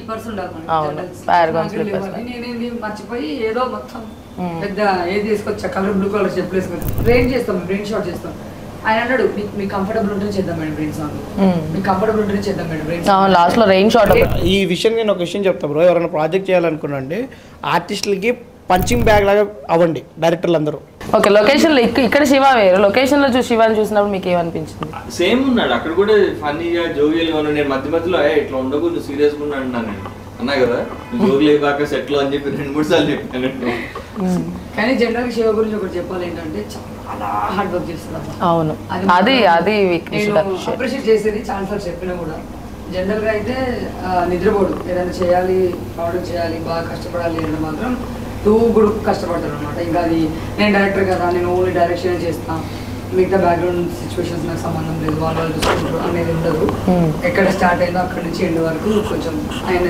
Slippers ఉండాలి అవును Paragon slippers నేనేంది మర్చిపోయి ఏదో మొత్తం పెద్ద ఏది తీసుకొచ్చా కలర్ బ్లూ కలర్ చెప్పులు వేసుకొని బ్రెయిన్ చేస్తాం బ్రెయిన్ షాట్ చేస్తాం ఆయన అన్నాడు మీకు కంఫర్టబుల్ ఉంటే చేద్దాం మేడం బ్రెయిన్ సాంగ్ మీకు కంఫర్టబుల్ ఉంటే చేద్దాం మేడం బ్రెయిన్ సాంగ్ లాస్ట్ లో రెయిన్ షాట్. ఈ విషయం నేను ఒక విషయం చెప్తా బ్రో, ఎవరైనా ప్రాజెక్ట్ చేయాలనుకున్నా అండి ఆర్టిస్టులకి పంచింగ్ బ్యాగ్ లాగా అవ్వండి డైరెక్టర్లు అందరూ. ఓకే లొకేషన్ లో ఇక్కడ శివ వేరు, లొకేషన్ లో శివాని చూసినప్పుడు మీకు ఏమనిపించింది? సేమ్ ఉన్నాడు అక్కడ కూడా ఫన్నీగా జోవియల్ గా ఉన్నాడు. నేను మధ్య మధ్యలో ఇట్లా ఉండకు నువ్వు సీరియస్ గా ఉన్నాడు నేను అన్నా కదా జోగులు అయిపోయాక సెట్ లో అని చెప్పి 2-3 సార్లు చెప్పాను. కానీ జనరల్ శివ గురించి ఒకటి చెప్పాలి ఏంటంటే చాలా హార్డ్ వర్క్ చేస్తారు. అవును అది అప్రిషియేట్ చేసేది చాలా సార్లు చెప్పినా కూడా జనరల్ గా అయితే నిద్రపోడు ఏదైనా చేయాలి ప్రాడక్ట్ చేయాలి బాగా కష్టపడాలి అంటే మాత్రం కూడా కష్టపడతారు అనమాట. ఇంకా అది నేను డైరెక్టర్ కదా నేను ఓన్లీ డైరెక్షన్ చేస్తాను మిగతా బ్యాక్గ్రౌండ్ సిచ్యువేషన్స్ నాకు సంబంధం లేదు వాళ్ళు చూసుకుంటారు అనేది ఉండదు. ఎక్కడ స్టార్ట్ అయిందో అక్కడి నుంచి ఎండ్ వరకు కొంచెం ఆయన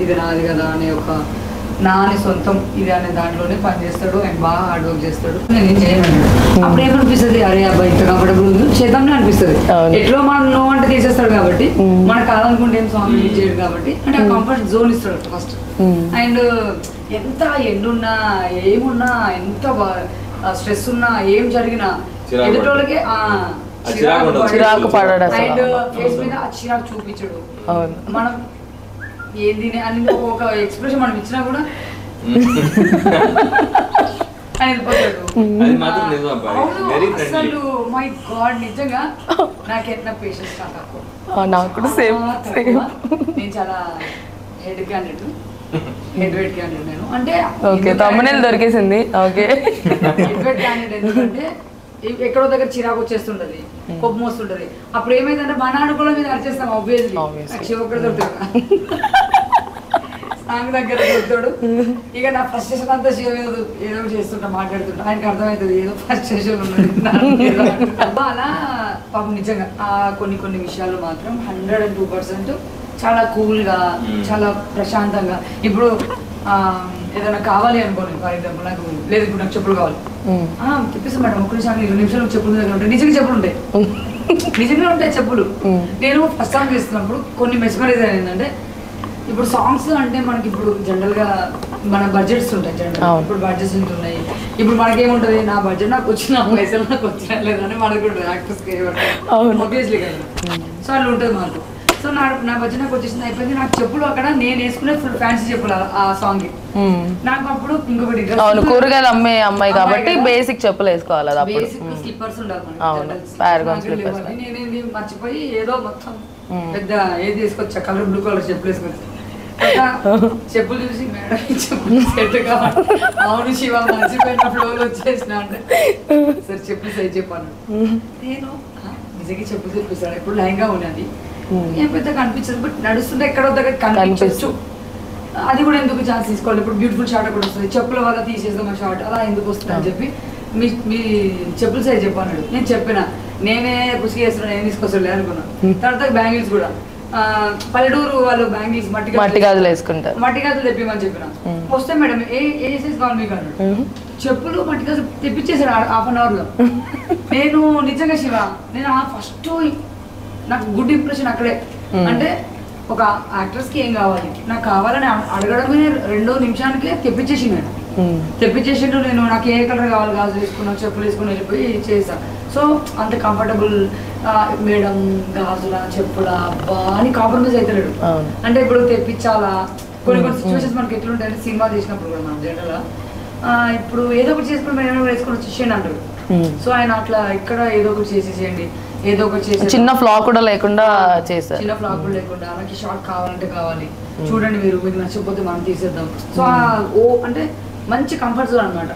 ఇది నాది కదా అనే ఒక నాని సొంతం ఇది అనే దాంట్లోనే పని చేస్తాడు. ఆయన బాగా హార్డ్ వర్క్ చేస్తాడు. నేను చేయను అప్పుడు ఏమనిపిస్తుంది అరే అబ్బాయి ఇంత కంఫర్టబుల్ ఉంది చేద్దామని అనిపిస్తుంది. ఎట్లో మనం నో అంటే తీసేస్తాడు కాబట్టి మనకు కాదనుకుంటే ఏం సాంగ్ రిలీజ్ చేయడు కాబట్టి అంటే ఆ కంఫర్ట్ జోన్ ఇస్తాడు ఫస్ట్. అండ్ ఎంత ఎండున్నా ఏమున్నా ఎంత స్ట్రెస్ ఉన్నా ఏం జరిగినా ఎదుటోళ్ళకి చిరాకు పడడు అండ్ ఫేస్ మీద ఆ చిరాకు చూపించడు. మనం ఏంది అని ఒక ఎక్స్ప్రెషన్ మనం ఇచ్చినా కూడా అసలు మై గాడ్ నిజంగా నాకు ఎంత పేషెన్స్ నేను చాలా head candidate head weight candidate నేను అంటే తమ్మునేలు దొరికేసింది. ఓకే హెడ్ వెయిట్ క్యాండిడేట్ ఎందుకంటే ఎక్కడో దగ్గర చిరాకు వచ్చేస్తుంటది కోపం వస్తుంటది. అప్పుడు ఏమైందంటే మన అనుకూలం మీద అరిచేస్తాం ఆబ్వియస్లీ శివ ఒక్కడ దొరుకుతాడు సాంగ్ దగ్గర దొరుకుతాడు. ఇక నా ఫ్రస్ట్రేషన్ అంతా శివ ఏదో చేస్తుంటా మాట్లాడుతుంటా ఆయనకి అర్థమవుతుంది ఏదో ఫ్రస్ట్రేషన్ ఉన్నది అలా పాపం నిజంగా కొన్ని విషయాలు మాత్రం 102% చాలా కూల్గా చాలా ప్రశాంతంగా. ఇప్పుడు ఏదైనా కావాలి అనుకోండి ఫర్ ఎగ్జాంపుల్ నాకు లేదు ఇప్పుడు నాకు చెప్పులు కావాలి చెప్పేస్తాను మేడం 1 నిమిషం 2 నిమిషాలు చెప్పులు దగ్గర ఉంటాయి. నిజంగా చెప్పులు ఉంటాయి నిజంగా ఉంటాయి చెప్పులు. నేను ఫస్ట్ సాంగ్ చేస్తున్నప్పుడు కొన్ని మెస్మరైజ్ అయిందంటే ఇప్పుడు సాంగ్స్ అంటే మనకి ఇప్పుడు జనరల్గా మన బడ్జెట్స్ ఉంటాయి జనరల్ ఇప్పుడు బడ్జెట్స్ ఉంటున్నాయి. ఇప్పుడు మనకేముంటుంది నా బడ్జెట్ నాకు వచ్చిన పైసలు నాకు వచ్చినా లేదని మనకు ఉంటుంది యాక్టర్స్కి ఆబ్వియస్లీ కదా. సో అట్లా ఉంటుంది మాకు. సో నా బడ్జెట్ నాకు వచ్చేసింది అయిపోయింది. నాకు చెప్పులు అక్కడ నేను వేసుకునే ఫుల్ ఫ్యాన్సీ చెప్పులు ఆ సాంగ్ నాకు అప్పుడు ఇంకొకటి కూరగాయలు అమ్మే అమ్మాయి కాబట్టి బేసిక్ చెప్పులు వేసుకోవాలి బేసిక్ స్లిప్పర్స్ ఉండాలి. నేనేంది మర్చిపోయి ఏదో మొత్తం పెద్ద ఏది తీసుకొచ్చా కలర్ బ్లూ కలర్ చెప్పులు వేసుకొచ్చా చెప్పులు చూసి మేడం చెప్పులు సెట్ కావాలి అవును శివ మర్చిపోయిన ఫ్లోర్ వచ్చేసిన అంటే సరే చెప్పులు సైజ్ చెప్పాను నేను నిజంగా చెప్పులు తెప్పిస్తాను. ఇప్పుడు లైన్గా ఉన్నది ఏం పెద్ద కనిపించదు బట్ నడుస్తుంటే ఎక్కడో దగ్గర కనిపించవచ్చు. అది కూడా ఎందుకు ఛాన్స్ తీసుకోవాలి. ఇప్పుడు బ్యూటిఫుల్ షార్ట్ కూడా వస్తుంది చెప్పుల వల్ల తీసేస్తాం ఆ షార్ట్ అలా ఎందుకు వస్తుంది అని చెప్పి మీ చెప్పులు సైజ్ చెప్పాను. నేను చెప్పిన నేనే పుసి చేస్తున్నాను నేను తీసుకొస్తాను అనుకున్నా. తర్వాత బ్యాంగిల్స్ కూడా పల్లెటూరు వాళ్ళు బ్యాంగిల్స్ మట్టి గాజులు వేసుకుంటారు మట్టి గాజులు తెప్పిమని చెప్పిన వస్తే మేడం ఏ సైజ్ కావాలి మీకు అన్నాడు. చెప్పులు మట్టి గాజులు తెప్పించేసాడు ½ అవర్ లో. నేను నిజంగా శివ నేను ఫస్ట్ నాకు గుడ్ ఇంప్రెషన్ అక్కడే. అంటే ఒక యాక్ట్రెస్ కి ఏం కావాలి నాకు కావాలని అడగడమే 2 నిమిషానికే తెప్పించేసిండు. తెప్పించేసిండు. నేను నాకు ఏ కలర్ కావాలి గాజులు వేసుకున్నా చెప్పులు వేసుకుని వెళ్ళిపోయి చేశాను. సో అంత కంఫర్టబుల్ మేడం గాజుల చెప్పుల అబ్బా అని కాంప్రమైజ్ అవుతలేడు. అంటే ఇప్పుడు తెప్పించాలా కొన్ని సిచ్యువేషన్స్ మనకి ఎట్లుంటాయని సినిమా చేసినప్పుడు కూడా మనం జనరల్గా ఇప్పుడు ఏదో ఒకటి చేసుకుని మేడం వేసుకొని వచ్చేసేయండి అంటారు. సో ఆయన అట్లా ఇక్కడ ఏదో ఒకటి చేసేసేయండి ఏదో ఒకటి చేసి చిన్న ఫ్లాక్ కూడా లేకుండా చేశారు. చిన్న ఫ్లాక్ కూడా లేకుండా నాకు షార్ట్ కావాలంటే కావాలి చూడండి మీరు మీకు నచ్చకపోతే మనం తీసేద్దాం. సో అంటే మంచి కంఫర్ట్ జోన్ అనమాట.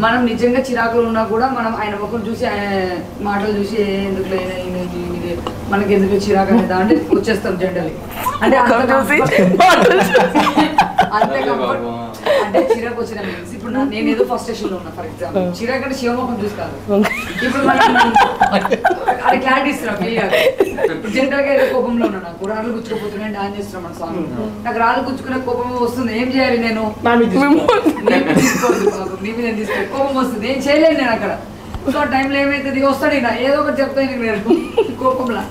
మనం నిజంగా చిరాకులు ఉన్నా కూడా మనం ఆయన ముఖం చూసి ఆయన మాటలు చూసి ఎందుకు మనకి ఎందుకు చిరాకు అనేది అంటే వచ్చేస్తాం జనరల్లీ. అంటే అంతే కంఫర్ట్ అంటే చిరాకు వచ్చిన మీన్స్ ఇప్పుడు నేను ఏదో ఫస్ట్ స్టేషన్ లో ఉన్నా ఫర్ ఎగ్జాంపుల్ చిరాకు అంటే శివముఖం చూసి కాదు. ఇప్పుడు మనం అది క్లారిటీ ఇస్తున్నాం క్లియర్. ఇప్పుడు జనరల్ గా ఏదో కోపంలో ఉన్నా నాకు రాళ్ళు గుచ్చుకోపోతున్నాయి డాన్స్ చేస్తున్నాం మన సాంగ్ నాకు రాళ్ళు గుచ్చుకునే కోపం వస్తుంది ఏం చేయాలి నేను మీ మీద తీసుకో కోపం వస్తుంది ఏం చేయలేను నేను అక్కడ. సో ఆ టైంలో ఏమైతుంది వస్తాడు ఈయన ఏదో ఒకటి చెప్తాను నేను కోపంలో.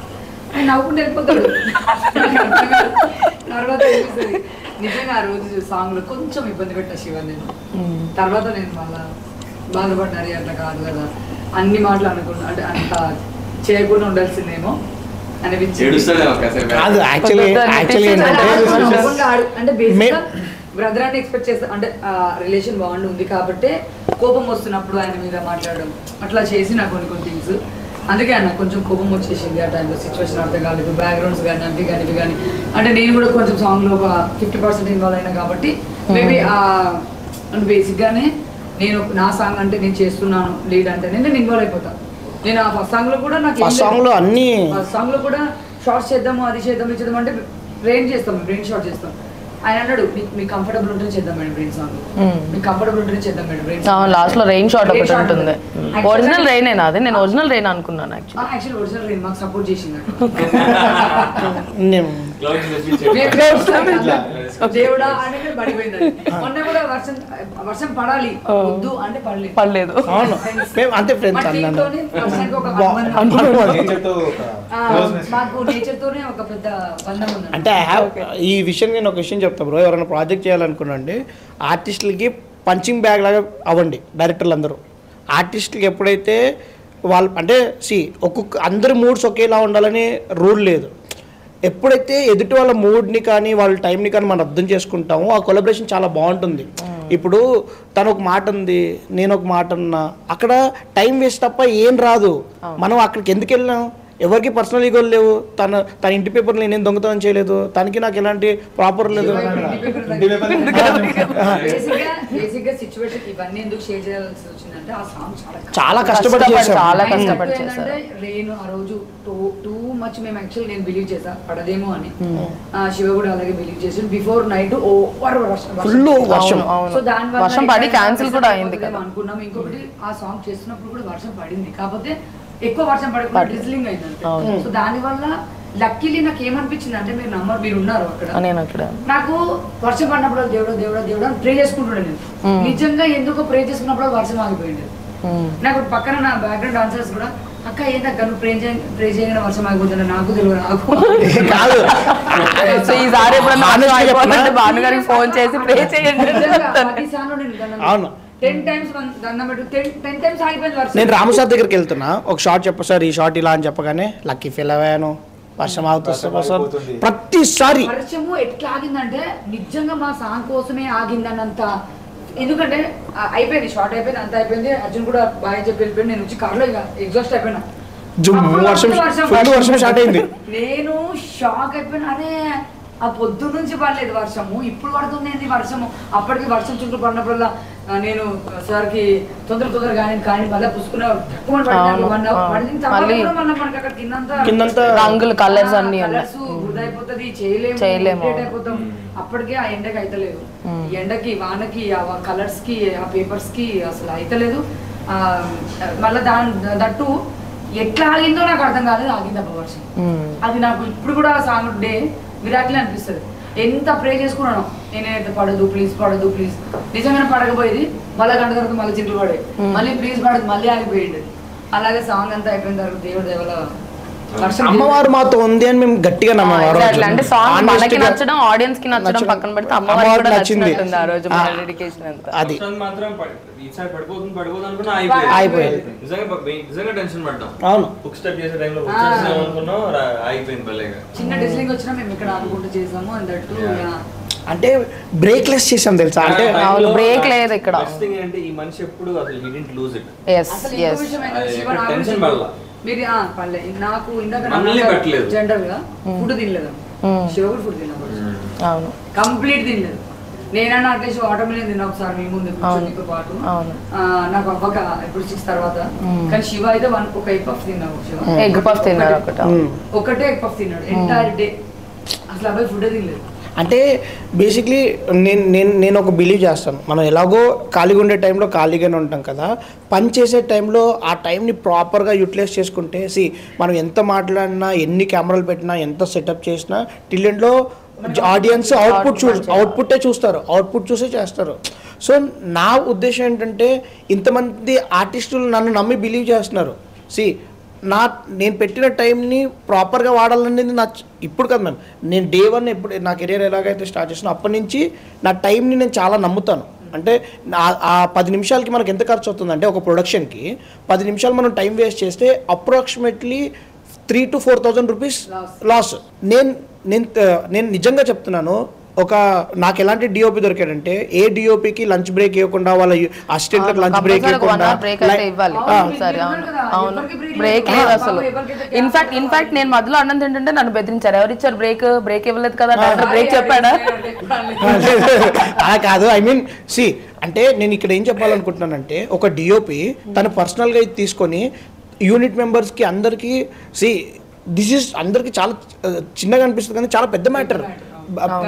ఆయన నవ్వుకుంటూ వెళ్ళిపోతాడు. తర్వాత అనిపిస్తుంది నిజంగా ఆ రోజు సాంగ్ లో కొంచెం ఇబ్బంది పెట్టా శివ నేను. తర్వాత నేను మళ్ళా బాధపడ్డారు అట్లా కాదు కదా, అన్ని మాటలు అనుకున్నా అంటే అంత చేయకుండా ఉండాల్సిందేమో అనిపించింది. అంటే బేసిక్గా బ్రదర్ అని ఎక్స్పెక్ట్ చేస్తా, అంటే రిలేషన్ బాగుంది కాబట్టి కోపం వస్తున్నప్పుడు ఆయన మీద మాట్లాడడం అట్లా చేసి నాకు కొన్ని థింగ్స్, అందుకే అన్న కొంచెం కోపం వచ్చేసింది ఆ టైంలో. సిచ్యువేషన్ అర్థం కాలేదు, బ్యాక్గ్రౌండ్స్ కానీ అవి కానీ ఇవి కానీ, అంటే నేను కూడా కొంచెం సాంగ్లో ఒక 50% ఇన్వాల్వ్ అయినా కాబట్టి మేబీ బేసిక్గానే నేను నా సాంగ్ అంటే నేను చేస్తున్నాను లీడ్ అంటే నేను ఇన్వాల్వ్ అయిపోతాను. నేను ఆ ఫస్ట్ సాంగ్ లో కూడా నాకు ఫస్ట్ సాంగ్ లో కూడా షార్ట్స్ చేద్దాము, అది చేద్దాం, ఇది చేద్దాం అంటే బ్రెయిన్ చేస్తాం, బ్రెయిన్ షార్ట్ చేస్తాం. ఆయన అన్నాడు మీకు కంఫర్టబుల్ ఉంటే చేద్దాం మేడం బ్రెయిన్ సాంగ్, మీకు కంఫర్టబుల్ ఉంటే చేద్దాం మేడం బ్రెయిన్ సాంగ్. లాస్ట్ లో రెయిన్ షాట్ ఒకటి ఉంటుంది. ఒరిజినల్ రెయిన్ ఏనా అది? నేను ఒరిజినల్ రెయిన్ అనుకున్నాను యాక్చువల్లీ ఒరిజినల్ రెయిన్ మాకు సపోర్ట్ చేసింది. దేవుడా అంటే పడిపోయింది. మొన్న కూడా వర్షం పడాలి వద్దు అంటే పడలేదు. మాకు నేచర్ తోనే ఒక పెద్ద బంధం ఉంది. అంటే ఈ విషయం నేను ఒక విషయం చెప్తా బ్రో, ఎవరైనా ప్రాజెక్ట్ చేయాలనుకున్నాండి ఆర్టిస్టులకి పంచింగ్ బ్యాగ్ లాగా అవ్వండి డైరెక్టర్లు అందరూ. ఆర్టిస్టులకి ఎప్పుడైతే వాళ్ళు అంటే ఒక్కొక్క అందరి మూడ్స్ ఒకేలా ఉండాలని రూల్ లేదు. ఎప్పుడైతే ఎదుటి వాళ్ళ మూడ్ని కానీ వాళ్ళ టైంని కానీ మనం అర్థం చేసుకుంటామో ఆ కొలాబరేషన్ చాలా బాగుంటుంది. ఇప్పుడు తను ఒక మాట ఉంది, నేను ఒక మాట ఉన్నా, అక్కడ టైం వేస్ట్ తప్ప ఏం రాదు. మనం అక్కడికి ఎందుకు వెళ్ళాం? ఎవరికి పర్సనల్ ఈగోలు లేవు. తన ఇంటి పేపర్లు నేనేం దొంగతనం చేయలేదు, తనకి నాకు ఎలాంటి ప్రాపర్ లేదు. చాలా కష్టపడి నేను ఆ రోజు టూ మచ్ మేము యాక్చువల్ నేను బిలీవ్ చేసా పడదేమో అని. శివ కూడా అలాగే బిలీవ్ చేసి బిఫోర్ నైట్ ఓవర్ వర్షం, సో దాని వర్షం పడి క్యాన్సిల్ కూడా అయింది అనుకున్నాం. ఇంకొకటి ఆ సాంగ్ చేస్తున్నప్పుడు కూడా వర్షం పడింది, కాకపోతే ఎక్కువ వర్షం పడకుండా డ్రిజ్లింగ్ అయిందంటే. సో దాని వల్ల లక్కీలీ నాకు ఏమనిపించింది అంటే మీరు ఉన్నారు అక్కడ, నాకు వర్షం పడినప్పుడు దేవుడా దేవుడా దేవుడా అని ప్రే చేసుకుంటున్నాను నేను. నిజంగా ఎందుకో ప్రే చేసుకున్నప్పుడు వర్షం ఆగిపోయింది. నాకు పక్కన నా బ్యాక్గ్రౌండ్ డాన్సర్స్ కూడా అక్క ఏంటక్క నువ్వు ప్రే చేయగానే వర్షం ఆగిపోతుంది, నాకు తెలియదు ఫోన్ చేసి ప్రే చేయండి. 10 times దండం పెట్టు, 10 times ఆగిపోయింది వర్షం. నేను రాము సార్ దగ్గరికి వెళ్తున్నా, ఒక షార్ట్ చెప్ప సార్, ఈ షార్ట్ ఇలా అని చెప్పగానే లక్కీ ఫీల్ అయ్యాను. వర్షం ఆగుతుంది ప్రతిసారి. వర్షము ఎట్లా ఆగిందంటే నిజంగా మా సాంగ్ కోసమే ఆగిందన్నంత. ఎందుకంటే అయిపోయింది, షార్ట్ అయిపోయింది, అంత అయిపోయింది. అర్జున్ కూడా బాగా చెప్పి వెళ్ళిపోయింది. నేను వచ్చి కార్లో ఇక ఎగ్జాస్ట్ అయిపోయినా, వర్షం స్టార్ట్ అయింది. నేను షాక్ అయిపోయినా. అరే ఆ పొద్దు నుంచి పడలేదు వర్షము, ఇప్పుడు పడుతుంది వర్షము. అప్పటికి వర్షం చుట్టూ పడినప్పుడల్లా నేను సార్కి తొందరగా కానీ మళ్ళీ పుసుకున్న రంగులు కలర్స్ అన్ని వృధా అయిపోతుంది, చేయలేము అయిపోతాం. అప్పటికే ఆ ఎండకి అయితలేదు, ఎండకి వానకి ఆ కలర్స్ కి ఆ పేపర్స్ కి అసలు అయితలేదు. మళ్ళీ దట్టు ఎట్లా ఆగిందో నాకు అర్థం కాలేదు, ఆగింది అబ్బా వర్షం. అది నాకు ఇప్పుడు కూడా ఆ సాంగ్ డే విరాట్లే అనిపిస్తుంది. ఎంత ప్రే చేసుకున్నాను నేనైతే పడదు ప్లీజ్. నిజంగానే పడకపోయేది, మళ్ళీ గంట తర్వాత మళ్ళీ చిక్కులు పడే, మళ్ళీ ప్లీజ్ పడదు, మళ్ళీ ఆగిపోయింది. అలాగే సాంగ్ అంతా అయిపోయిన తర్వాత దేవుడు దేవల అమ్మవారు మాతో ఉంది అని మేము గట్టిగా నమ్మేవారు. అంటే సాంగ్ మనకి నచ్చడం, ఆడియన్స్ కి నచ్చడం పక్కన పెడితే అమ్మవారికి కూడా నచ్చింది ఆ రోజు మన డెడికేషన్ అంతా. అది మాత్రం ఈసారి పడిపోతుంది అనుకున్నా అయిపోయింది. నిజంగా టెన్షన్ పడ్డాం. అవును, బుక్ స్టార్ట్ చేసే టైంలో అనుకున్నాం, అయిపోయింది భలేగా. చిన్న డిస్లింగ్ వచ్చినా మేము ఇక్కడ అనుకుంటూ చేసాము. అందట్టు అంటే బ్రేక్ లెస్ చేసాం తెలుసా, అంటే బ్రేక్ లేదు ఇక్కడ. అంటే ఈ మనిషి ఎప్పుడు అసలు he didn't lose it. Tension పడలా మీరు పడలే. నాకు ఇందాక జనరల్ గా ఫుడ్ తినలేదు, శివ కూడా ఫుడ్ తిన్నాను, కంప్లీట్ తినలేదు. నేనన్నా అట్లీస్ట్ వాటర్ మిలన్ తిన్నా ఒకసారి మీ ముందు మీతో పాటు. నాకు అవ్వక ఇప్పుడు 6 తర్వాత. కానీ శివ అయితే ఒక ఎగ్ పఫ్ తిన్నాడు, ఎగ్ పఫ్ తిన్నాడు, ఒకటే ఎగ్ పఫ్ తిన్నాడు ఎంటైర్ డే. అసలు అబ్బాయి ఫుడ్ తినలేదు. అంటే బేసిక్లీ నేను ఒక బిలీవ్ చేస్తాను, మనం ఎలాగో ఖాళీగా ఉండే టైంలో ఖాళీగానే ఉంటాం కదా, పని చేసే టైంలో ఆ టైంని ప్రాపర్గా యూటిలైజ్ చేసుకుంటే మనం ఎంత మాట్లాడినా, ఎన్ని కెమెరాలు పెట్టినా, ఎంత సెటప్ చేసినా టిల్లెంట్లో ఆడియన్స్ అవుట్పుట్టే చూస్తారు, అవుట్పుట్ చూసే చేస్తారు. సో నా ఉద్దేశం ఏంటంటే ఇంతమంది ఆర్టిస్టులు నన్ను నమ్మి బిలీవ్ చేస్తున్నారు. నేను పెట్టిన టైంని ప్రాపర్గా వాడాలనేది ఇప్పుడు కదా మ్యామ్, నేను డే 1 ఎప్పుడు నా కెరీర్ ఎలాగైతే స్టార్ట్ చేసినా అప్పటి నుంచి నా టైంని నేను చాలా నమ్ముతాను. అంటే ఆ 10 నిమిషాలకి మనకి ఎంత ఖర్చు అవుతుందంటే ఒక ప్రొడక్షన్కి 10 నిమిషాలు మనం టైం వేస్ట్ చేస్తే అప్రాక్సిమేట్లీ 3,000 to 4,000 రూపీస్ లాస్. నేను నిజంగా చెప్తున్నాను. నాకు ఎలాంటి డిఓపి దొరికాడంటే ఏ డిఓపికి లంచ్ బ్రేక్ ఇవ్వకుండా వాళ్ళ అసిస్టెంట్ లంచ్ బ్రేక్ ఇవ్వకుండా ఇన్ఫాక్ట్ నేను మధ్యలో అన్నది ఏంటంటే నన్ను బెదిరించారు, ఎవరు ఇచ్చారు బ్రేక్ ఇవ్వలేదు కదా, బ్రేక్ చెప్పాడా? కాదు, ఐ మీన్ అంటే నేను ఇక్కడ ఏం చెప్పాలనుకుంటున్నానంటే ఒక డిఓపి తన పర్సనల్గా తీసుకొని యూనిట్ మెంబర్స్కి అందరికీ దిస్ ఇస్ అందరికి చాలా చిన్నగా అనిపిస్తుంది కానీ చాలా పెద్ద మ్యాటర్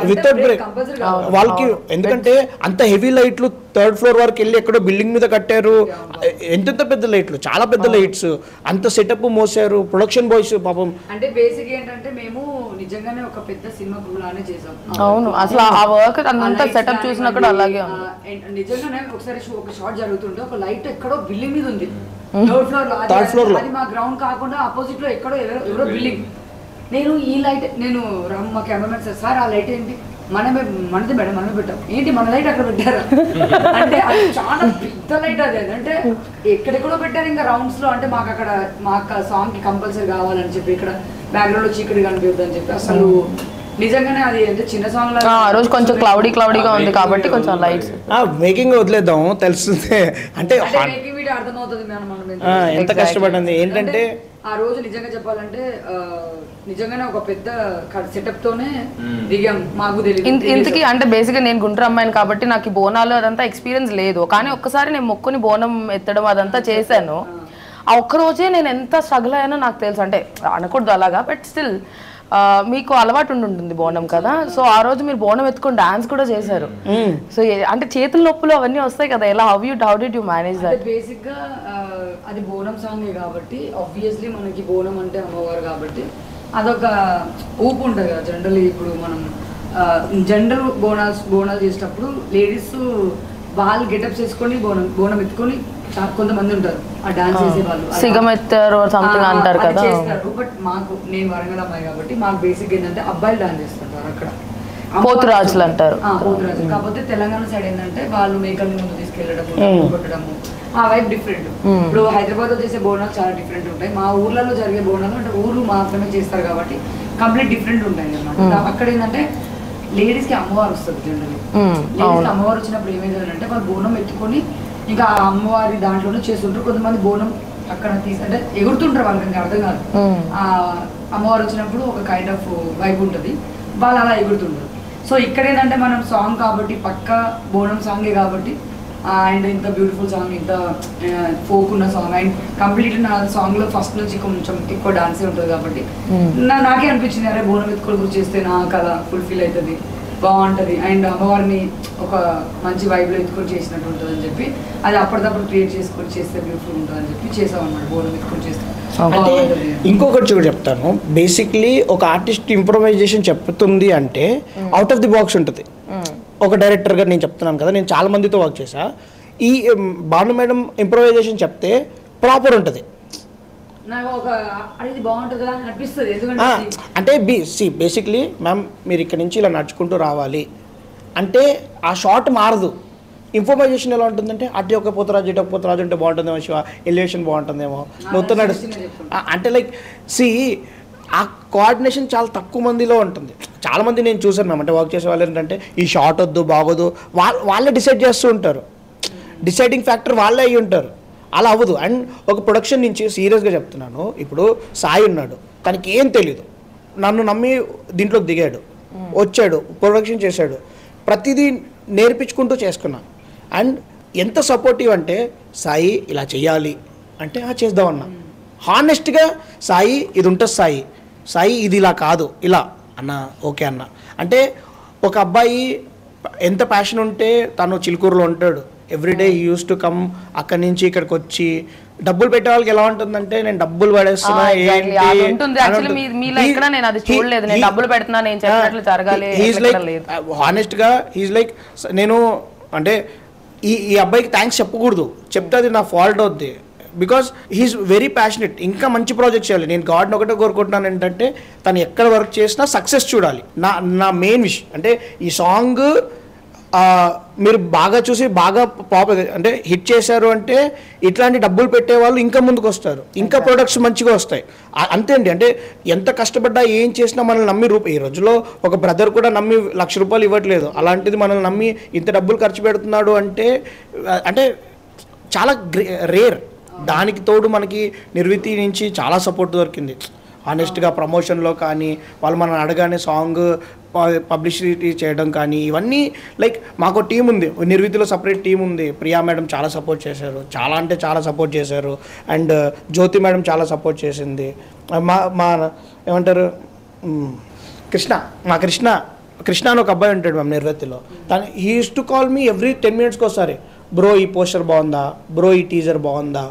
వితౌట్ బ్రేక్ వాళ్ళకి. ఎందుకంటే అంత హెవీ లైట్లు 3rd floor వరకు వెళ్ళి ఎక్కడో బిల్డింగ్ మీద కట్టారు, ఎంత పెద్ద లైట్లు, చాలా పెద్ద లైట్స్, అంత సెటప్ మోసారు ప్రొడక్షన్ బాయ్స్ పాపం. అంటే బేసిక్ ఏంటంటే మేము నిజంగానే ఒక పెద్ద సినిమా లానే చేసాం. అవును, అసలు ఆ వర్క్ అంతా సెటప్ చూసినా కూడా అలాగే నిజంగానే. ఒకసారి ఒక షాట్ జరుగుతుంటే ఒక లైట్ ఎక్కడో బిల్డింగ్ మీద ఉంది 3rd floor లో, అది మా గ్రౌండ్ కాకుండా ఆపోజిట్ లో ఎక్కడో ఎవరో బిల్డింగ్. నేను ఈ లైట్ మా కెమెరామెన్ సార్ ఆ లైట్ ఏంటి మనది మేడం మనమే పెట్టాం ఏంటి మన లైట్ అక్కడ పెట్టారా అంటే అది చాలా పెద్ద లైట్ అది. అంటే ఎక్కడెక్కడో పెట్టారు ఇంకా రౌండ్స్ లో. అంటే మాకు సాంగ్ కి కంపల్సరీ కావాలని చెప్పి ఇక్కడ బ్యాక్గ్రౌండ్ లో చీకటి కనిపిద్దు అని చెప్పి అసలు నిజంగానే అది అంటే చిన్న సాంగ్ లాగా ఆ రోజు కొంచెం క్లౌడీగా ఉంది కాబట్టి కొంచెం లైట్స్ మేకింగ్ వదిలేద్దాం తెలుస్తుంది. అంటే మేకింగ్ వీడియో అర్థమవుతుంది మనం ఎంత కష్టపడింది ఏంటంటే ఆ రోజు నిజంగా చెప్పాలంటే నిజంగానే ఒక పెద్ద సెటప్ తోనే దిగాం. మాకు తెలియదు ఇంతకీ అంటే బేసిక్ గా నేను గుంటూరు అమ్మాయిని కాబట్టి నాకు ఈ బోనాలు అదంతా ఎక్స్పీరియన్స్ లేదు. కానీ ఒక్కసారి నేను మొక్కుని బోనం ఎత్తడం అదంతా చేశాను. ఆ ఒక్క రోజే నేను ఎంత స్ట్రగుల్ అయ్యానో నాకు తెలుసు. అంటే అనకూడదు అలాగా, బట్ స్టిల్ మీకు అలవాటు ఉంటుంది బోనం కదా. సో ఆ రోజు మీరు బోనం ఎత్తుకొని డాన్స్ కూడా చేశారు. సో అంటే చేతుల నొప్పులు అవన్నీ వస్తాయి కదా, ఎలా how did you manage that? Basic గా అది బోనం సాంగే కాబట్టి ఆబ్వియస్లీ మనకి బోనం అంటే అమ్మవారు కాబట్టి అదొక ఊపు ఉంటుంది కదా. జనరల్లీ ఇప్పుడు మనం జనరల్ బోనాలు చేసేటప్పుడు లేడీస్ వాళ్ళు గెటప్ చేసుకొని బోనం ఎత్తుకొని కొంతమంది ఉంటారు ఆ డాన్స్ చేసే వాళ్ళు సిగమెత్తారు సంథింగ్ అంటారు కదా చేస్తారు. బట్ నేను వరంగల్ అమ్మాయి కాబట్టి మాకు బేసిక్ ఏంటంటే అబ్బాయిలు డాన్స్ చేస్తుంటారు అక్కడ, పోతురాజులు అంటారు. పోతురాజులు. కాకపోతే తెలంగాణ సైడ్ ఏంటంటే వాళ్ళు మేకల్ని ముందు తీసుకెళ్లడము కొట్టడము ఆ వైపు డిఫరెంట్. ఇప్పుడు హైదరాబాద్ లో చేసే బోనాలు చాలా డిఫరెంట్ ఉంటాయి. మా ఊర్లలో జరిగే బోనాలు అంటే ఊర్లు మాత్రమే చేస్తారు కాబట్టి కంప్లీట్ డిఫరెంట్ ఉంటాయి అన్నమాట. అక్కడ ఏంటంటే లేడీస్ కి అమ్మవారు వస్తుంది. జనరల్లీ లేడీస్ కి అమ్మవారు వచ్చినప్పుడు ఏమైందంటే వాళ్ళు బోనం ఎత్తుకొని ఇంకా ఆ అమ్మవారి దాంట్లోనే చేస్తుంటారు. కొంతమంది బోనం అక్కడ అంటే ఎగురుతుంటారు, వాళ్ళకి అర్థం కాదు. ఆ అమ్మవారు వచ్చినప్పుడు ఒక కైండ్ ఆఫ్ వైబ్ ఉంటుంది, వాళ్ళు అలా ఎగురుతుంటారు. సో ఇక్కడ ఏంటంటే మనం సాంగ్ కాబట్టి పక్కా బోనం సాంగే కాబట్టి అండ్ ఇంత బ్యూటిఫుల్ సాంగ్, ఇంత ఫోక్ ఉన్న సాంగ్ అండ్ కంప్లీట్ నా సాంగ్ లో ఫస్ట్ నుంచి కొంచెం ఎక్కువ డాన్సే ఉంటుంది కాబట్టి నాకే అనిపించింది అరే బోనం ఎత్తుకొని చేస్తే నా కళ ఫుల్ఫిల్ అవుతుంది, బాగుంటుంది అండ్ అమ్మవారిని ఒక మంచి వైబ్లో ఎత్తుకొని చేసినట్టు ఉంటుంది అని చెప్పి అది అప్పటిదప్పుడు క్రియేట్ చేసుకొని చేస్తే బ్యూటిఫుల్ ఉంటుంది అని చెప్పి చేసాం అన్నమాట. బోనం ఎత్తుకొని చేస్తే అంటే ఇంకొకటి కూడా చెప్తాను. బేసిక్లీ ఒక ఆర్టిస్ట్ ఇంప్రొవైజేషన్ చెప్తుంది అంటే అవుట్ ఆఫ్ ది బాక్స్ ఉంటుంది. ఒక డైరెక్టర్గా నేను చెప్తున్నాను కదా, నేను చాలా మందితో వర్క్ చేశా. ఈ భాను మేడం ఇంప్రొవైజేషన్ చెప్తే ప్రాపర్ ఉంటుంది. అంటే బేసిక్లీ మ్యామ్ మీరు ఇక్కడ నుంచి ఇలా నడుచుకుంటూ రావాలి అంటే ఆ షార్ట్ మారదు. ఇంప్రొవైజేషన్ ఎలా ఉంటుందంటే అటు ఒక పోతరాజు ఇటు ఒక పోతరాజు ఉంటే బాగుంటుందేమో, శివ ఎలివేషన్ బాగుంటుందేమో, నొత్తు నడుస్తుంది అంటే లైక్ ఆ కోఆర్డినేషన్ చాలా తక్కువ మందిలో ఉంటుంది. చాలామంది నేను చూసాను మ్యామ్, అంటే వర్క్ చేసే వాళ్ళు ఏంటంటే ఈ షార్ట్ వద్దు బాగోదు వాళ్ళే డిసైడ్ చేస్తూ ఉంటారు. డిసైడింగ్ ఫ్యాక్టర్ వాళ్ళే అయ్యి ఉంటారు. అలా అవ్వదు. అండ్ ఒక ప్రొడక్షన్ నుంచి సీరియస్గా చెప్తున్నాను, ఇప్పుడు సాయి ఉన్నాడు, తనకి ఏం తెలీదు, నన్ను నమ్మి దీంట్లోకి దిగాడు, వచ్చాడు, ప్రొడక్షన్ చేశాడు, ప్రతిదీ నేర్పించుకుంటూ చేసుకున్నాను. అండ్ ఎంత సపోర్టివ్ అంటే సాయి ఇలా చెయ్యాలి అంటే చేద్దామన్నా హానెస్ట్గా సాయి ఇది ఉంటుంది, సాయి ఇది ఇలా కాదు ఇలా అన్న ఓకే అన్న అంటే ఒక అబ్బాయి ఎంత ప్యాషన్ ఉంటే తను చిలుకూరులో ఉంటాడు, ఎవ్రీడే యూస్ టు కమ్, అక్కడి నుంచి ఇక్కడికి వచ్చి డబ్బులు పెట్టే వాళ్ళకి ఎలా ఉంటుందంటే నేను డబ్బులు పడేస్తున్నా హానెస్ట్గా హీస్ లైక్ నేను అంటే ఈ అబ్బాయికి థ్యాంక్స్ చెప్పకూడదు, చెప్తే అది నా ఫాల్ట్ అవుద్ది. Because he's very passionate. ఇంకా మంచి ప్రాజెక్ట్ చేయాలి. నేను గాడ్ని ఒకటే కోరుకుంటున్నాను ఏంటంటే తను ఎక్కడ వర్క్ చేసినా సక్సెస్ చూడాలి. నా మెయిన్ విష్ అంటే ఈ సాంగ్ మీరు బాగా చూసి బాగా అంటే హిట్ చేశారు అంటే ఇట్లాంటి డబ్బులు పెట్టే వాళ్ళు ఇంకా ముందుకు వస్తారు, ఇంకా ప్రొడక్ట్స్ మంచిగా వస్తాయి. అంతే అండి. అంటే ఎంత కష్టపడ్డా ఏం చేసినా మనల్ని నమ్మి ఈ రోజులో ఒక బ్రదర్ కూడా నమ్మి ₹1,00,000 ఇవ్వట్లేదు. అలాంటిది మనల్ని నమ్మి ఇంత డబ్బులు ఖర్చు పెడుతున్నాడు అంటే చాలా రేర్. దానికి తోడు మనకి నిర్వితి నుంచి చాలా సపోర్ట్ దొరికింది. ఆనెస్ట్గా ప్రమోషన్లో కానీ వాళ్ళు మనం అడగానే సాంగ్ పబ్లిసిటీ చేయడం కానీ ఇవన్నీ లైక్ మాకు టీం ఉంది, నిర్విధిలో సపరేట్ టీం ఉంది. ప్రియా మేడం చాలా సపోర్ట్ చేశారు, చాలా అంటే చాలా సపోర్ట్ చేశారు. అండ్ జ్యోతి మేడం చాలా సపోర్ట్ చేసింది. మా ఏమంటారు కృష్ణ అని ఒక అబ్బాయి ఉంటాడు మ్యామ్ నిర్వతిలో. తను he use to call me every 10 minutesకి ఒకసారి, బ్రో ఈ పోస్టర్ బాగుందా, బ్రో ఈ టీజర్ బాగుందా.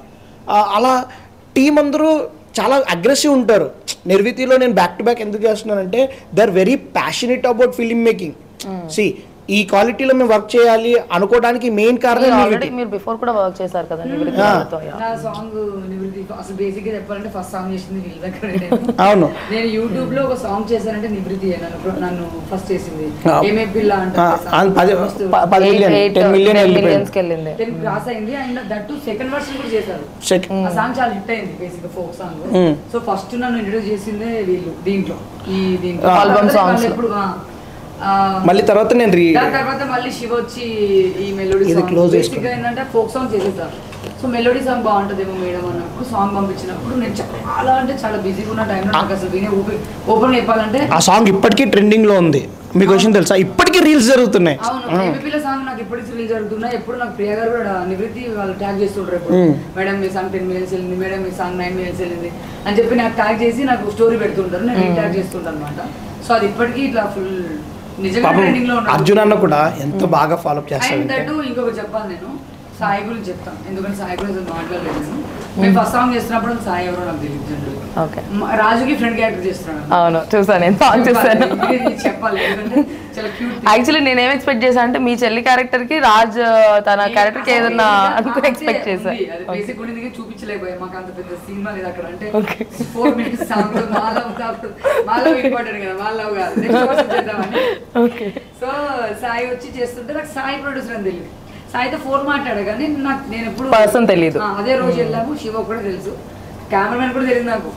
అలా టీం అందరూ చాలా అగ్రెసివ్ ఉంటారు. నిర్వితిలో నేను బ్యాక్ టు బ్యాక్ ఎందుకు చేస్తున్నానంటే they are very passionate about film making. సి ఈ క్వాలిటీలో మేము వర్క్ చేయాలి అనుకోవడానికి మెయిన్ కారణం మీరు బిఫోర్ కూడా వర్క్ చేశారు కదా నివృత్తి. నా సాంగ్ నివృత్తి అసలు బేసిక్ గా చెప్పాలంటే ఫస్ట్ సాంగ్ చేసింది వీళ్ళ దగ్గర. అవును, నేను యూట్యూబ్ లో ఒక సాంగ్ చేశానంటే నివృత్తి నన్ను ఫస్ట్ చేసింది. ఏమే పిల్ల అంటే 10 million క్రాస్ అయింది. అండ్ దట్ సెకండ్ వర్షన్ కూడా చేశారు. ఆ సాంగ్ చాలా హిట్ అయింది బేసిక్ గా ఫోక్ సాంగ్. సో ఫస్ట్ నన్ను ఇంట్రడ్యూస్ చేసిందే వీళ్ళు దీంట్లో ఆల్బమ్ సాంగ్స్. ఇప్పుడు మళ్ళీ తర్వాత నేను దాని తర్వాత మళ్ళీ శివ వచ్చి ఈ మెలోడీ సాంగ్ బేసిక్ గా ఏంటంటే ఫోక్ సాంగ్ చేసేసారు. సో మెలోడీ సాంగ్ బాగుంటుందేమో మేడం అన్నప్పుడు సాంగ్ పంపించినప్పుడు నేను చాలా అంటే చాలా బిజీగా ఉన్న టైంలో నాకు అసలు వినే ఓపెన్ చెప్పాలంటే ఆ సాంగ్ ఇప్పటికీ ట్రెండింగ్ లో ఉంది. మీకు విషయం తెలుసా, ఇప్పటికీ రీల్స్ జరుగుతున్నాయి. అవును, ఏపీల సాంగ్ నాకు ఇప్పటికీ రీల్స్ జరుగుతున్నాయి. ఎప్పుడు నాకు ప్రియా గారు కూడా నివృత్తి వాళ్ళు ట్యాగ్ చేస్తుంటారు ఎప్పుడు, మేడం మీ సాంగ్ 10 million వెళ్ళింది, మేడం మీ సాంగ్ 9 million వెళ్ళింది అని చెప్పి నాకు ట్యాగ్ చేసి నాకు స్టోరీ పెడుతుంటారు. నేను ట్యాగ్ చేస్తుంటాను అనమాట. సో అది ఇప్పటికీ ఇట్లా ఫుల్ అర్జున్ అన్న కూడా ఎంతో బాగా ఫాలో అప్ చేస్తాడు. ఇంకొకటి చెప్పాలి, నేను సాయి గురించి చెప్తాను. ఎందుకంటే సాయి గురించి మాట్లాడలేదు. మేము ఫస్ట్ సాంగ్ చేస్తున్నప్పుడు సాయి ఎవరో నాకు తెలియదు. రాజుకి ఫ్రెండ్ క్యారెక్టర్ చేస్తున్నాను. అవును, చూసాను, నేను సాంగ్ చూసాను. చెప్పాలి ఎందుకంటే చాలా క్యూట్. యాక్చువల్లీ నేను ఏం ఎక్స్పెక్ట్ చేశాను అంటే మీ చెల్లి క్యారెక్టర్ కి రాజ్ తన క్యారెక్టర్ కి ఏదన్నా అనుకుని ఎక్స్పెక్ట్ చేశాను. బేసిక్ ఉండింది చూపించలేకపోయా, మాకు అంత పెద్ద సినిమా లేదు అక్కడ. అంటే 4 minutes సాంగ్ మాలో ఇంపార్టెంట్ కదా, మాలో కాదు చేద్దామని. సో సాయి వచ్చి చేస్తుంటే నాకు సాయి ప్రొడ్యూసర్ అని తెలియదు. సాయితో ఫోన్ మాట్లాడా కానీ నేను ఎప్పుడు పర్సన్ తెలియదు. అదే రోజు వెళ్ళాము, శివ కూడా తెలుసు, కెమెరామెన్ కూడా తెలియదు నాకు,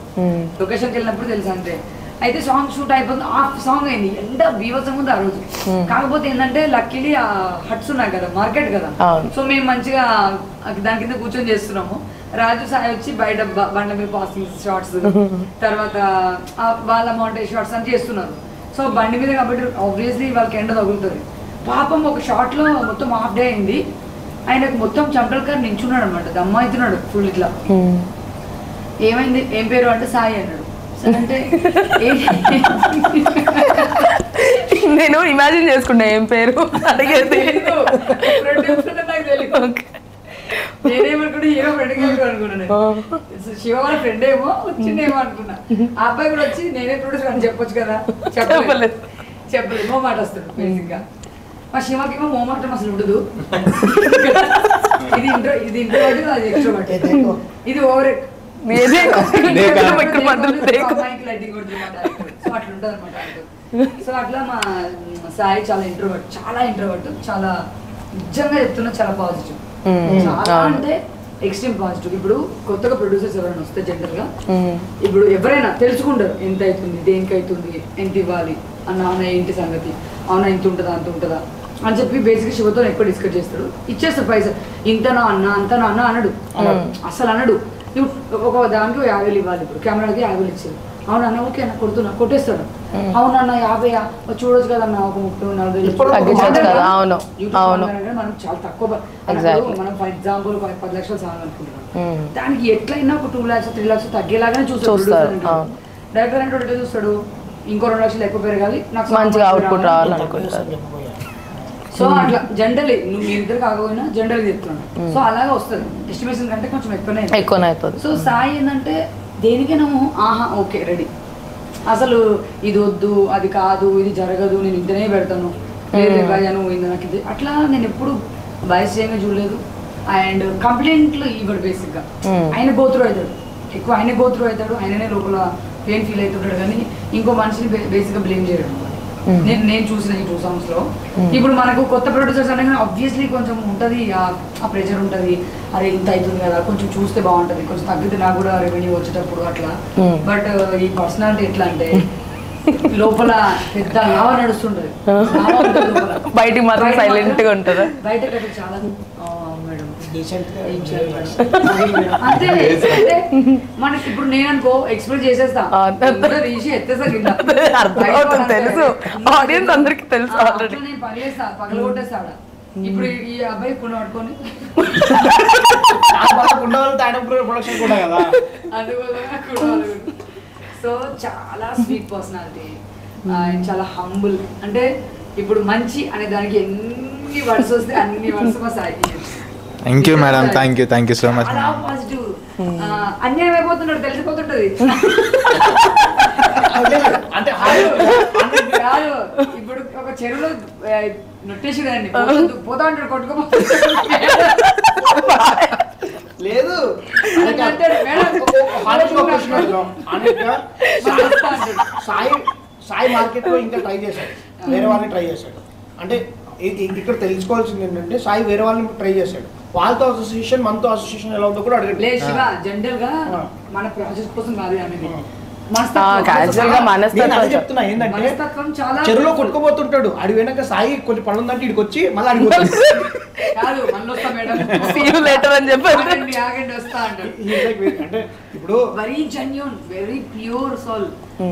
లొకేషన్కి వెళ్ళినప్పుడు తెలుసు అంతే. అయితే సాంగ్ షూట్ అయిపోతుంది, ఆ సాంగ్ అయింది ఎండ బీభత్సం ఉంది ఆ రోజు. కాకపోతే ఏంటంటే లక్కీలీ ఆ హట్స్ ఉన్నాయి కదా, మార్కెట్ కదా. సో మేము మంచిగా దాని కింద కూర్చొని చేస్తున్నాము. రాజు సాయి వచ్చి బయట బండ మీద పాసింగ్ షార్ట్స్, తర్వాత వాళ్ళ మౌంటైన్ షార్ట్స్ అని చేస్తున్నారు. సో బండి మీద కాబట్టి ఆబ్వియస్లీ వాళ్ళకి ఎండ తగులుతుంది. పాపం ఒక షాట్ లో మొత్తం హాఫ్ డే అయింది, ఆయనకు మొత్తం చంపల్కర్ నించున్నాడు అనమాట, దమ్మ అవుతున్నాడు ఫుల్ ఇట్లా. ఏమైంది, ఏం పేరు అంటే సాయి అన్నాడు. అంటే నేను ఇమాజిన్ చేసుకున్నా ఏం పేరు అడిగేది. నేనేమనుకుంటే హీరో ఫ్రెండ్ క్యారెక్టర్ అనుకున్నాను. శివ వాళ్ళ ఫ్రెండ్ ఏమో వచ్చిందేమో అనుకున్నా. ఆ అబ్బాయి కూడా వచ్చి నేనే ప్రొడ్యూసర్ అని చెప్పొచ్చు కదా, చెప్పలేదు మోమాట వస్తాడు బేసిక్ గా. మా శివకేమో మోమాటం అసలు ఉండదు. ఇది ఇంట్రోవర్ట్, అది ఎక్స్ట్రోవర్ట్. ఇది ఓవర్ సో అట్లా మా సాయి చాలా ఇంట్రోవర్ట్, చాలా నిజంగా చెప్తున్నా చాలా పాజిటివ్, చాలా అంటే ఎక్స్ట్రీమ్ పాజిటివ్. ఇప్పుడు కొత్తగా ప్రొడ్యూసర్స్ ఎవరైనా వస్తే జనరల్ గా ఇప్పుడు ఎవరైనా తెలుసుకుంటారు ఎంత అవుతుంది, దేనికి అవుతుంది, ఎంత ఇవ్వాలి అన్న ఏంటి సంగతి, అవునా ఇంత ఉంటుందా అంత ఉంటుందా అని చెప్పి బేసిక్ శివతో ఎక్కువ డిస్కస్ చేస్తాడు. ఇచ్చేస్తాడు పైసలు, ఇంతనో అన్న అంతనో అన్న అనడు, అసలు అనడు. నువ్వు ఒక దానికి 50,000 ఇవ్వాలి, ఇప్పుడు కెమెరాకి 50,000 ఇచ్చారు, అవునన్నా ఓకే అన్న కొడుతున్నా కొట్టేస్తాడు. అవునన్నా 50 చూడొచ్చు కదన్నా ఒక 30-40,000 మనం చాలా తక్కువ. మనం ఫర్ ఎగ్జాంపుల్ 10 లక్షలు సాంగ్ అనుకుంటున్నాం, దానికి ఎట్లయినా ఒక 2 lakhs 3 lakhs తగ్గేలాగానే చూస్తాడు. డైరెక్టర్ అంటే ఎట్లా చూస్తాడు, ఇంకో 2 లక్షలు ఎక్కువ పెరగాలి, నాకు మంచిగా అవుట్పుట్ రావాలనుకుంటాడు. సో అట్లా జనరల్లీ నువ్వు మీ ఇద్దరు కాకపోయినా జనరల్గా చెప్తున్నాను. సో అలాగే వస్తుంది, ఎస్టిమేషన్ కంటే కొంచెం ఎక్కువనే అవుతుంది. సో సాయి ఏంటంటే దేనికైనా ఆహా ఓకే రెడీ, అసలు ఇది వద్దు అది కాదు ఇది జరగదు నేను ఇంతనే పెడతాను, లేదు నువ్వు నాకు ఇది అట్లా నేను ఎప్పుడు బయస్ చేయగా చూడలేదు. అండ్ కంప్లైంట్లు ఇవ్వడు బేసిక్ గా. ఆయన గోత్రూ అవుతాడు, ఎక్కువ ఆయన గోత్రూ అవుతాడు, ఆయననే లోపల పెయిన్ ఫీల్ అవుతుంటాడు, కానీ ఇంకో మనిషిని బేసిక్ గా బ్లేమ్ చేయడం. నేను చూసిన ఈ 2 songs లో ఇప్పుడు మనకు కొత్త ప్రొడ్యూసర్స్ అనగానే ఆబ్వియస్లీ కొంచెం ఉంటది, ఆ ప్రెషర్ ఉంటది, అరే ఇంత అవుతుంది కదా కొంచెం చూస్తే బాగుంటది, కొంచెం తగ్గితే నాకు కూడా రెవెన్యూ వచ్చేటప్పుడు అట్లా. బట్ ఈ పర్సనాలిటీ ఎట్లా అంటే లోపల పెద్ద లావ నడుస్తుంటది, బయటికి మాత్రం సైలెంట్ గా ఉంటుందా? బయట చాలా మేడం అంతే మనకి ఇప్పుడు నేను అనుకో ఎక్స్ప్రెస్ చేసేస్తా, తీసి ఎత్తేస్తా కింద, తెలుసు ఆడియన్స్ అందరికి తెలుసు ఆల్రెడీ. నేను పగలేస్తా, పగలగొట్టేస్తాడా. ఇప్పుడు ఈ అబ్బాయి కుండ పట్టుకొని సో చాలా స్వీట్ పర్సనాలిటీ, చాలా హంబుల్. అంటే ఇప్పుడు మంచి అనే దానికి ఎన్ని వర్డ్స్ వస్తే అన్ని వర్డ్స్ మా Sai. Thank you madam, thank you so much. అలా పాజిటివ్, అన్యాయం అయిపోతున్నాడు తెలిసిపోతుంటది. కాదు ఇప్పుడు ఒక చెరువులో నొట్టేసిడండి, పోతా ఉంటాడు కొట్టుకో లేదు. సాయి మార్కెట్ లో ఇంకా ట్రై చేశాడు, వేరే వాళ్ళని ట్రై చేశాడు. అంటే ఇక్కడ తెలుసుకోవాల్సింది ఏంటంటే సాయి వేరే వాళ్ళని ట్రై చేశాడు, వాళ్ళతో అసోసియేషన్ మనతో అసోసియేషన్ ఎలా ఉందో కూడా అడగండి. లేదు శివ, జనరల్ గా మన ప్రాజెక్ట్ కోసం కాదు అనేది, చెప్తున్నా ఏంటంటే చెరువులో కొట్టుకోబోతుంటాడు, అడి వెనక సాయి కొంచెం పనులు ఉందంటే ఇడికి వచ్చి మళ్ళీ అడిగిపోతాడు. అంటే ఇప్పుడు very genuine, very pure soul.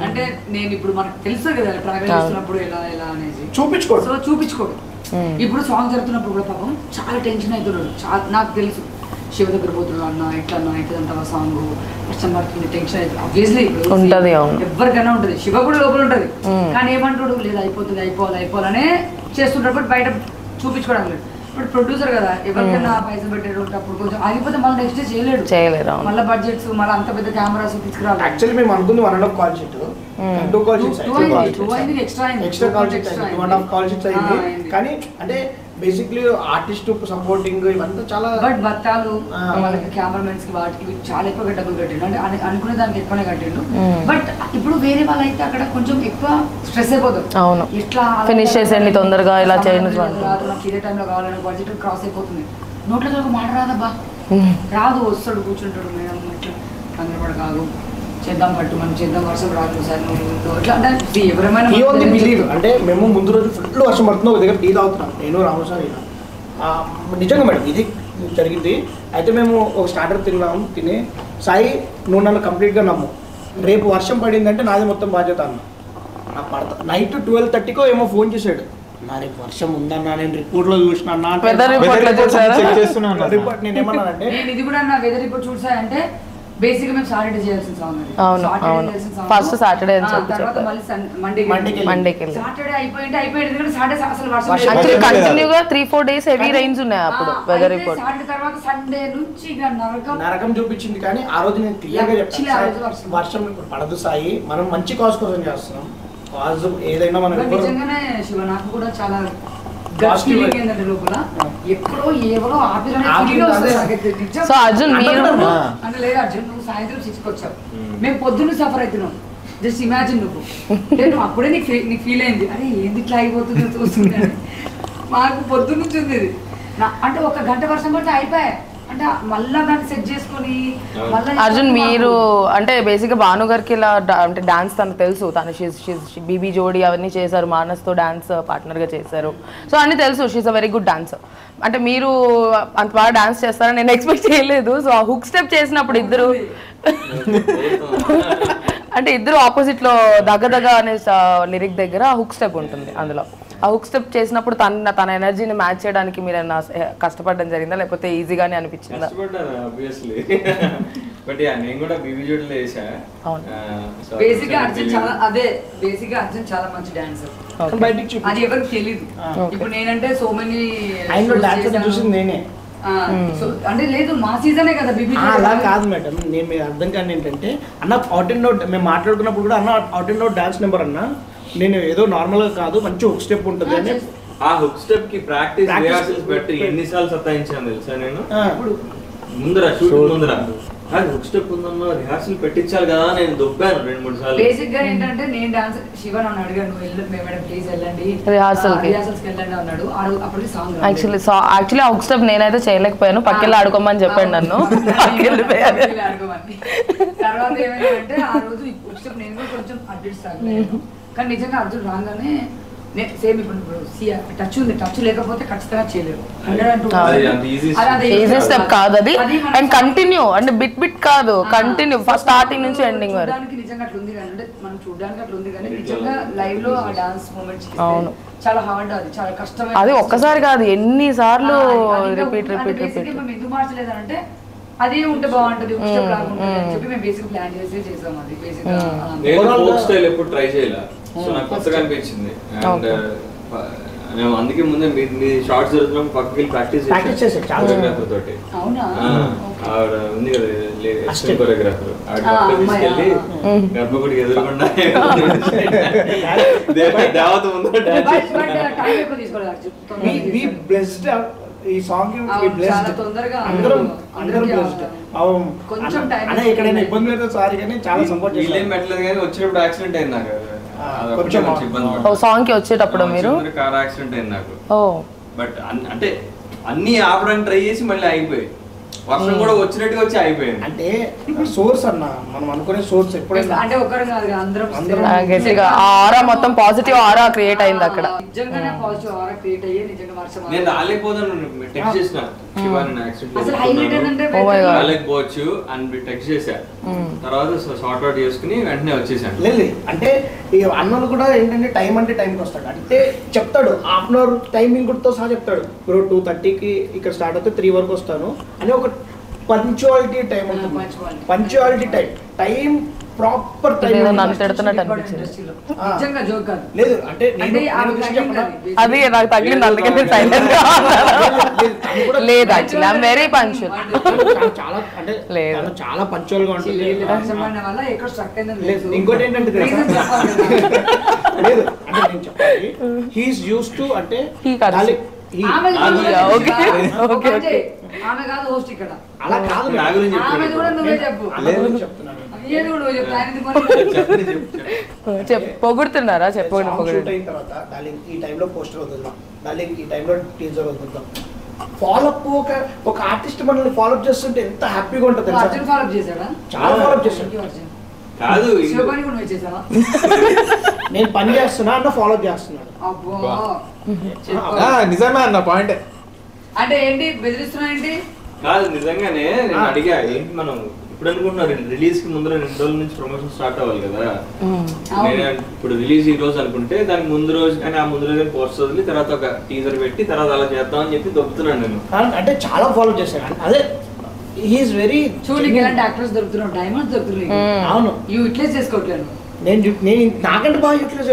అంటే నేను ఇప్పుడు మనకు తెలుసు కదా ట్రావెల్ చేస్తున్నప్పుడు ఎలా ఎలా అనేది చూపించుకోడు. సో చూపించుకోడు. ఇప్పుడు సాంగ్ జరుగుతున్నప్పుడు కూడా పాపం చాలా టెన్షన్ అవుతున్నాడు, నాకు తెలుసు. శివ దగ్గర పోతున్నాడు అన్న, ఎట్లా అంటావా సాంగ్ వర్షం పడుతుంది, టెన్షన్ అవుతుంది, ఆబ్వియస్లీ ఎవరికైనా ఉంటుంది, శివ కూడా లోపల ఉంటుంది. కానీ ఏమంటాడు, లేదు అయిపోతుంది, అయిపోవాలనే చేస్తుంటాడు, బట్ బయట చూపించుకోవడం లేదు. బట్ ప్రొడ్యూసర్ కదా, ఎవరికైనా పైసలు పెట్టేటప్పుడు కొంచెం ఆగిపోతే మళ్ళీ నెక్స్ట్ డే చేయలేడు, మళ్ళీ బడ్జెట్స్, మళ్ళీ అంత పెద్ద కెమెరాస్ తీసుకురావాలి. యాక్చువల్లీ మేము అనుకుంది 1.5 call sheet, 2 call sheets extra call sheets 2.5 call sheets అయింది. కానీ అంటే బేసిక్లీ ఆర్టిస్ట్ సపోర్టింగ్ ఇవంతా చాలా, బట్ బత్తాలు వాళ్ళకి కెమెరామెన్స్ కి వాటికి చాలా ఎక్కువ డబ్బులు కట్టిండు, అంటే అనుకునే దానికి ఎక్కువనే కట్టిండు. బట్ ఇప్పుడు వేరే వాళ్ళు అయితే అక్కడ కొంచెం ఎక్కువ స్ట్రెస్ అయిపోతారు, అవును ఇట్లా ఫినిష్ చేసేయండి తొందరగా, ఇలా చేయండి, నాకు ఇదే టైంలో కావాలని బడ్జెట్ క్రాస్ అయిపోతుంది. నోట్ల మాట రాదబ్బా, రాదు, వస్తాడు కూర్చుంటాడు, మేడం ఇట్లా తొందరపడ కాదు, చేద్దాం పట్టు మనం చేద్దాం, వర్షం రాదు సార్ ఇట్లా అంటే ఎవరైనా బిలీవ్. అంటే మేము ముందు రోజు ఫుల్ వర్షం పడుతున్నాం, ఒక దగ్గర టీ తాగుతున్నాం నేను రాము సార్, నిజంగా మేడం ఇది జరిగింది. అయితే మేము ఒక స్టార్టర్ తిని సాయి నువ్వు నన్ను కంప్లీట్గా నమ్ము, రేపు వర్షం పడిందంటే నాది మొత్తం బాధ్యత అన్న. నాకు పడతా నైట్ 12:30కో ఏమో ఫోన్ చేశాడు, నా రేపు వర్షం ఉందన్నా, నేను రిపోర్ట్లో చూసిన రిపోర్ట్. నేను ఏమన్నానంటే ఇది కూడా నా వెదర్ రిపోర్ట్ చూసా అంటే బేసిక్ గా మేము సాటర్డే చేయాల్సిన సాంగ్, ఫస్ట్ సాటర్డే తర్వాత మళ్ళీ మండేకి సాటర్డే అయిపోయింది, సాటర్డే అసలు వర్షం కంటిన్యూగా 3-4 days హెవీ రైన్స్ ఉన్నాయి అప్పుడు వెదర్ రిపోర్ట్. సాటర్డే తర్వాత సండే నుంచి నరకం చూపించింది. కానీ ఆ రోజు నేను క్లియర్గా చెప్తాను, వర్షం పడదు సాయి, మనం మంచి కాజ్ కోసం చేస్తున్నాం, కాజ్ ఏదైనా మనం నిజంగానే శివ నాకు కూడా చాలా ఏంటంటే లోపల ఎక్కడో ఏవో సో అర్జున్ మీరు అంటే లేదు అర్జున్ నువ్వు సాయంత్రం 6కి వచ్చావు, మేము పొద్దున్న సఫర్ అవుతున్నాం. జస్ట్ ఇమాజిన్ నువ్వు అప్పుడే నీకు ఫీల్ అయింది, అరే ఏంది ఇట్లా అయిపోతుంది చూస్తుంది. మాకు పొద్దున్న నుంచి ఉంది ఇది, అంటే 1 గంట వర్షం పడితే అయిపోయాయి, అంటే మళ్ళా దాన్ని సెట్ చేసుకొని. అర్జున్ మీరు అంటే బేసిక్గా భాను గారికి ఇలా అంటే డాన్స్ తనకు తెలుసు, తను బీబీ జోడీ అవన్నీ చేశారు, మానస్తో డాన్స్ పార్ట్నర్గా చేశారు, సో అన్నీ తెలుసు, she's a very good dancer. అంటే మీరు అంత బాగా డాన్స్ చేస్తారని నేను ఎక్స్పెక్ట్ చేయలేదు. సో ఆ హుక్ స్టెప్ చేసినప్పుడు ఇద్దరు అంటే ఇద్దరు ఆపోజిట్లో దగ్గ అనే లిరిక్ దగ్గర హుక్ స్టెప్ ఉంటుంది, అందులో ఆ హుక్ స్టెప్ చేసినప్పుడు తన ఎనర్జీని మ్యాచ్ చేయడానికి మీరు కష్టపడడం జరిగిందా, లేకపోతే ఈజీగానే అనిపించిందా? అర్జున్ చాలా మంచి డాన్సర్, అది ఎవరికి తెలియదు. ఇప్పుడు నేనంటే సో మెనీ నేనే అంటే లేదు మా సీజనే కదా బీబీ. అలా కాదు మేడం, నేను మీరు అర్థం కానీ ఏంటంటే అన్న అవుట్ అండ్ అవుట్ మేము మాట్లాడుకున్నప్పుడు కూడా అన్న out and out dance number అన్న, నేను ఏదో నార్మల్గా కాదు మంచి ఒక స్టెప్ ఉంటుంది అని ఆ హుక్ స్టెప్ కి ప్రాక్టీస్ రిహార్సల్స్ పెట్టి ఎన్నిసార్లు సతాయించాను తెలుసా నేను. ముందర షూట్ ముందర హుక్ స్టెప్ ఉందన్న రిహార్సల్ పెట్టించాలి కదా నేను దొబ్బాను 2-3 సార్లు. బేసిక్ గా ఏంటంటే నేను డాన్స్ శివ నన్ను అడిగాను నువ్వు వెళ్ళు మేడం ప్లీజ్ వెళ్ళండి రిహార్సల్కి వెళ్ళండి అన్నాడు. అప్పటికి సాంగ్ యాక్చువల్లీ హుక్ స్టెప్ నేనైతే చేయలేకపోయాను. పక్కెళ్ళి ఆడుకోమని చెప్పండి నన్ను. ఆడుకోమని. తర్వాత ఏమైందంటే ఆ రోజు హుక్ స్టెప్ నేను కూడా కొంచెం అడ్జస్ట్ అవ్వలేను. కానీ నిజంగా అర్జున్ రాగానే సేమ్ ఇప్పుడు టచ్ ఉంది, టచ్ లేకపోతే ఖచ్చితంగా చేయలేరు. ఈజీ స్టెప్ కాదు అది. అండ్ కంటిన్యూ అంటే బిట్ కాదు, కంటిన్యూ ఫస్ట్ స్టార్టింగ్ నుంచి ఎండింగ్ వరకు. నిజంగా అట్లా ఉంది కానీ మనం చూడడానికి అట్లా ఉంది కానీ నిజంగా లైవ్ లో ఆ డాన్స్ మూమెంట్స్ అవును చాలా హార్డ్, అది చాలా కష్టమైన. అది ఒక్కసారి కాదు ఎన్ని సార్లు రిపీట్ ఎందుకు మార్చలేదంటే అది ఉంటే బాగుంటది చెప్పి మేము బేసిక్ ప్లాన్ చేసి చేసాం. అది బేసిక్ ఎప్పుడు ట్రై చేయలే, సో నాకు కొత్తగా అనిపించింది. అండ్ నేను అందుకే ముందే మీ షార్ట్స్ జరుగుతున్నప్పుడు పక్కకి ప్రాక్టీస్ కొరియోగ్రాఫర్ తోటి. ఆవిడ ఉంది కదా కొరియోగ్రాఫర్, ఆవిడ పక్కకి తీసుకెళ్ళి గర్భగుడికి ఎదురుకుండా దేవత ముందు ఈ సాంగ్ ఎక్కడైనా ఇబ్బంది లేదు సారీ కానీ చాలా సపోర్ట్ వీళ్ళేం పెట్టలేదు కానీ వచ్చేటప్పుడు యాక్సిడెంట్ అయింది నాకు. సాంగ్ కి వచ్చేటప్పుడు మీరు కార్ యాక్సిడెంట్ అయింది నాకు. బట్ అంటే అన్ని ఆపడానికి ట్రై చేసి మళ్ళీ అయిపోయి వర్షం కూడా వచ్చినట్టుగా వచ్చి అయిపోయింది. అంటే సోర్స్ అన్న మనం అనుకునే సోర్స్ ఎప్పుడైనా అంటే ఒకరు కాదు అందరం గట్టిగా ఆరా మొత్తం పాజిటివ్ ఆరా క్రియేట్ అయింది అక్కడ. నిజంగానే పాజిటివ్ ఆరా క్రియేట్ అయ్యి నిజంగా వర్షం నేను రాలేకపోతాను టెక్స్ట్ చేసిన శివాని అసలు హైలైట్ ఏంటంటే రాలేకపోవచ్చు అని టెక్స్ట్ చేశా. తర్వాత షార్ట్ అవుట్ చేసుకుని వెంటనే వచ్చేసాను. లేదు అంటే ఈ అన్నలు కూడా ఏంటంటే టైం అంటే టైంకి వస్తాడు, అంటే చెప్తాడు హాఫ్ అన్ అవర్ టైమింగ్ కూడా సహా చెప్తాడు. ఇప్పుడు 2:30కి ఇక్కడ స్టార్ట్ అవుతే 3 వరకు వస్తాను అని ఒక పంచువాలిటీ టైం ఉంటుంది. పంచువాలిటీ టైం ప్రాపర్ టైం నన్ను తిడుతున్నట్టు అనిపించింది. నిజంగా జోక్ కాదు. లేదు అంటే అది నాకు తగిలింది అందుకని సైలెంట్ గా లేదు. Actually I am very punctual. చాలా అంటే లేదు చాలా పంక్చువల్ గా ఉంటుంది. ఇంకోటి ఏంటంటే లేదు అంటే నేను చెప్పాలి హీ ఈస్ యూజ్డ్ టు అంటే ఆమె కాదు హోస్ట్ ఇక్కడ. అలా కాదు ఆమె కూడా నువ్వే చెప్పు. పొగుడుతున్నారా చెప్పండి. అయిన తర్వాత డార్లింగ్ ఈ టైంలో పోస్టర్ వదులుదాం, డార్లింగ్ ఈ టైంలో టీజర్ వదులుదాం. ఫాలోఅప్ ఒక ఆర్టిస్ట్ మనల్ని ఫాలోఅప్ చేస్తుంటే ఎంత హ్యాపీగా ఉంటుంది. ఫాలోఅప్ చేశాడా? చాలా ఫాలోఅప్ చేశాడు. కాదు నేను పని చేస్తున్నా అన్న ఫాలోఅప్ చేస్తున్నాడు. నిజమే అన్న పాయింట్. అంటే ఏంటి బెదిరిస్తున్నా ఏంటి? కాదు నిజంగానే నేను అడిగా ఏంటి మనం ఇప్పుడు అనుకుంటున్నారు రిలీజ్ కి ముందర 2 రోజుల నుంచి ప్రమోషన్ స్టార్ట్ అవ్వాలి కదా. నేను ఇప్పుడు రిలీజ్ ఈ రోజు అనుకుంటే దానికి ముందు రోజు కానీ ఆ ముందు రోజు పోస్టర్ వదిలి తర్వాత ఒక టీజర్ పెట్టి తర్వాత అలా చేద్దాం అని చెప్పి దొబ్బుతున్నాను నేను. అంటే చాలా ఫాలో చేశాను. అదే హీఈస్ వెరీ చూడు ఇలాంటి యాక్టర్స్ దొరుకుతున్నారు, డైమండ్స్ దొరుకుతున్నాయి. అవును యూటిలైజ్ చేసుకోవట్లేదు. నేను నాకంటే బాగా యూటిలైజ్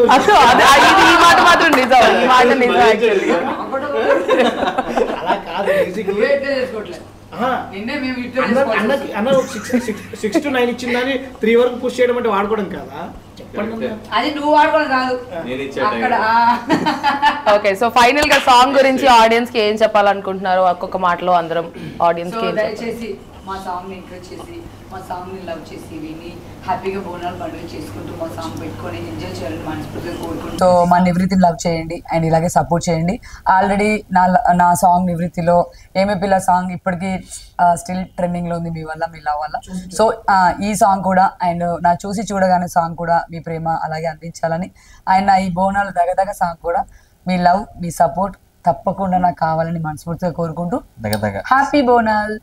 అలా కాదు చేసుకోవట్లేదు. అన్న 6 to 9 ఇచ్చిందని 3 వరకు పుష్ చేయడం అంటే వాడుకోవడం కదా. అది నువ్వు వాడుకోవడం కాదు. ఓకే సో ఫైనల్ గా సాంగ్ గురించి ఆడియన్స్ కి ఏం చెప్పాలనుకుంటున్నారు ఒక్కొక్క మాటలో అందరం ఆడియన్స్ కి? దయచేసి మా సాంగ్ ని ఎంకరేజ్ చేసి మా సాంగ్ ని లవ్ చేసి విని హ్యాపీగా బోనాలు పండుగ చేసుకుంటూ మా సాంగ్ పెట్టుకొని ఎంజాయ్ చేయాలని మనస్ఫూర్తిగా కోరుకుంటూ సో మా నివృత్తిని లవ్ చేయండి అండ్ ఇలాగే సపోర్ట్ చేయండి. ఆల్రెడీ నా సాంగ్ నివృత్తిలో ఏమే పిల్ల సాంగ్ ఇప్పటికీ స్టిల్ ట్రెండింగ్ లో ఉంది మీ వల్ల మీ లవ్ వల్ల. సో ఈ సాంగ్ కూడా అండ్ నా చూసి చూడగానే సాంగ్ కూడా మీ ప్రేమ అలాగే అందించాలని అండ్ నా ఈ బోనాలు దగదగ సాంగ్ కూడా మీ లవ్ మీ సపోర్ట్ తప్పకుండా నాకు కావాలని మనస్ఫూర్తిగా కోరుకుంటూ హ్యాపీ బోనాల్.